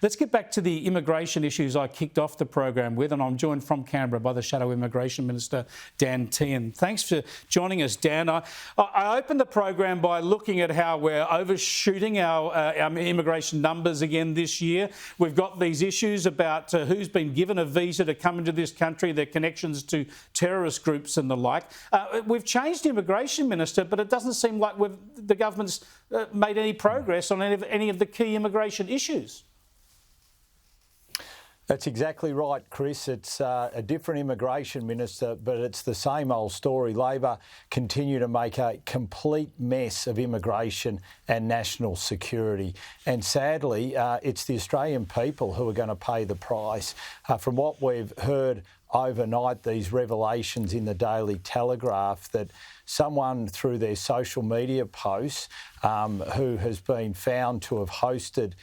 Let's get back to the immigration issues I kicked off the program with, and I'm joined from Canberra by the Shadow Immigration Minister Dan Tehan. Thanks for joining us, Dan. I opened the program by looking at how we're overshooting our immigration numbers again this year. We've got these issues about who's been given a visa to come into this country, their connections to terrorist groups and the like. We've changed the Immigration Minister, but it doesn't seem like the government's made any progress on any of the key immigration issues. That's exactly right, Chris. It's a different immigration minister, but it's the same old story. Labor continue to make a complete mess of immigration and national security. And sadly, it's the Australian people who are going to pay the price. From what we've heard overnight, these revelations in the Daily Telegraph, that someone through their social media posts who has been found to have hosted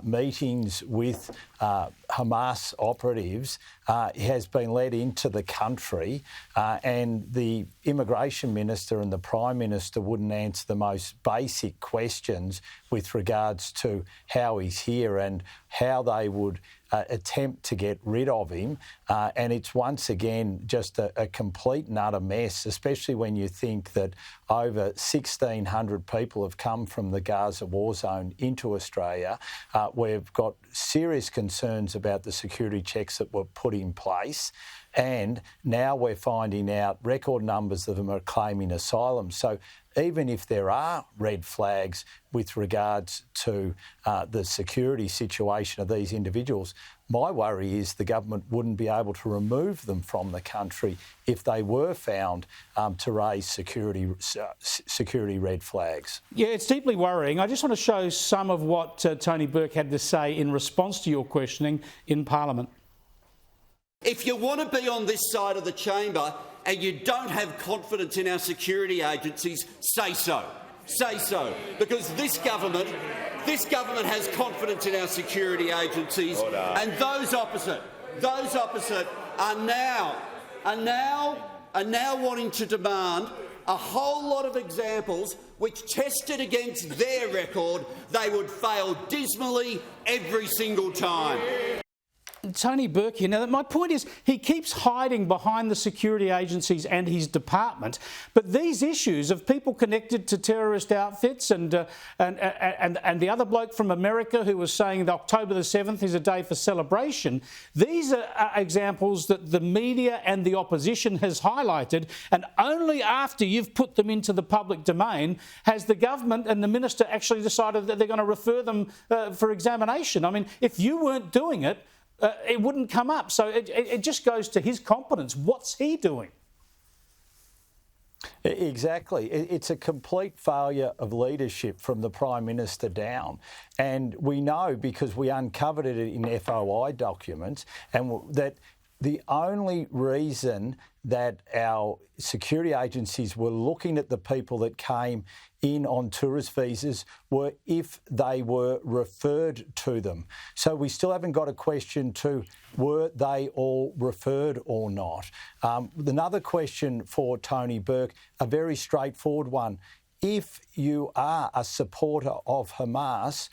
meetings with Hamas operatives has been led into the country, and the Immigration Minister and the Prime Minister wouldn't answer the most basic questions with regards to how he's here and how they would attempt to get rid of him. And it's once again just a complete and utter mess, especially when you think that over 1,600 people have come from the Gaza war zone into Australia. We've got serious concerns about the security checks that were put in place. And now we're finding out record numbers of them are claiming asylum. So even if there are red flags with regards to the security situation of these individuals, my worry is the government wouldn't be able to remove them from the country if they were found to raise security red flags. Yeah, it's deeply worrying. I just want to show some of what Tony Burke had to say in response to your questioning in Parliament. If you want to be on this side of the chamber and you don't have confidence in our security agencies, say so. Say so. Because this government has confidence in our security agencies, and those opposite are now wanting to demand a whole lot of examples which, tested against their record, they would fail dismally every single time. Tony Burke here. Now, my point is he keeps hiding behind the security agencies and his department, but these issues of people connected to terrorist outfits and the other bloke from America who was saying that October the 7th is a day for celebration, these are examples that the media and the opposition has highlighted, and only after you've put them into the public domain has the government and the minister actually decided that they're going to refer them for examination. I mean, if you weren't doing it, it wouldn't come up. So it just goes to his competence. What's he doing? Exactly. It's a complete failure of leadership from the Prime Minister down. And we know, because we uncovered it in FOI documents, and that the only reason that our security agencies were looking at the people that came in on tourist visas were if they were referred to them. So we still haven't got a question to were they all referred or not. Another question for Tony Burke, a very straightforward one. If you are a supporter of Hamas,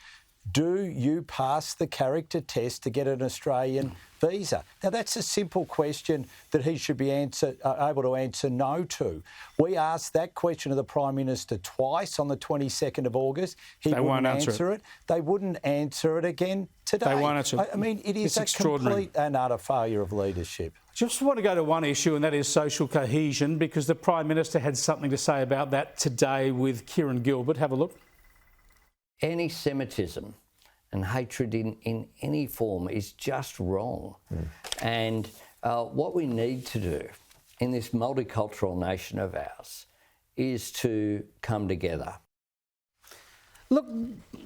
do you pass the character test to get an Australian visa? Now, that's a simple question that he should be able to answer no to. We asked that question of the Prime Minister twice on the 22nd of August. He wouldn't answer it. They wouldn't answer it again today. They won't answer it. I mean, it is a complete and utter failure of leadership. Just want to go to one issue, and that is social cohesion, because the Prime Minister had something to say about that today with Kieran Gilbert. Have a look. Anti-Semitism and hatred in any form is just wrong. And what we need to do in this multicultural nation of ours is to come together. Look,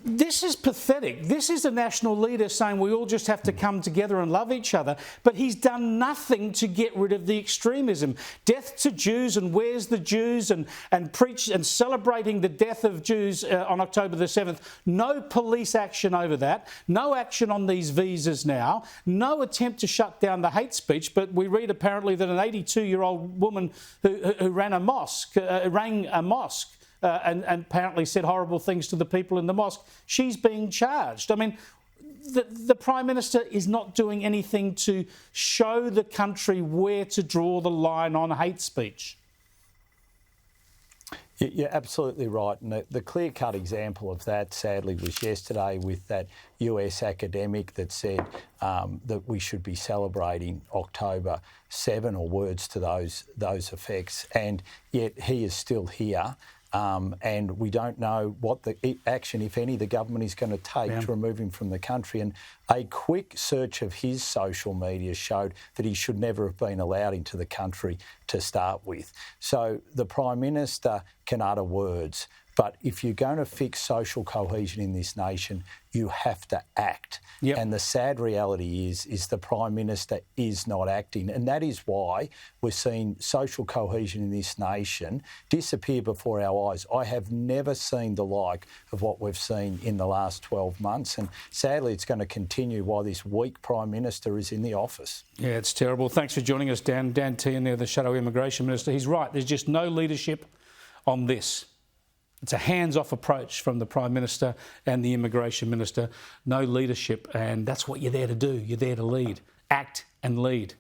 this is pathetic. This is a national leader saying we all just have to come together and love each other, but he's done nothing to get rid of the extremism. Death to Jews and where's the Jews and preach and celebrating the death of Jews on October the 7th. No police action over that. No action on these visas now. No attempt to shut down the hate speech, but we read apparently that an 82-year-old woman who rang a mosque, and apparently said horrible things to the people in the mosque, she's being charged. I mean, the Prime Minister is not doing anything to show the country where to draw the line on hate speech. You're absolutely right. And the clear-cut example of that, sadly, was yesterday with that US academic that said that we should be celebrating October 7 or words to those effects. And yet he is still here. And we don't know what the action, if any, the government is going to take to remove him from the country. And a quick search of his social media showed that he should never have been allowed into the country to start with. So the Prime Minister can utter words, but if you're going to fix social cohesion in this nation, you have to act. Yep. And the sad reality is the Prime Minister is not acting. And that is why we're seeing social cohesion in this nation disappear before our eyes. I have never seen the like of what we've seen in the last 12 months. And sadly, it's going to continue while this weak Prime Minister is in the office. Yeah, it's terrible. Thanks for joining us, Dan. Dan Tehan there, the Shadow Immigration Minister. He's right. There's just no leadership on this. It's a hands-off approach from the Prime Minister and the Immigration Minister. No leadership, and that's what you're there to do. You're there to lead, act and lead.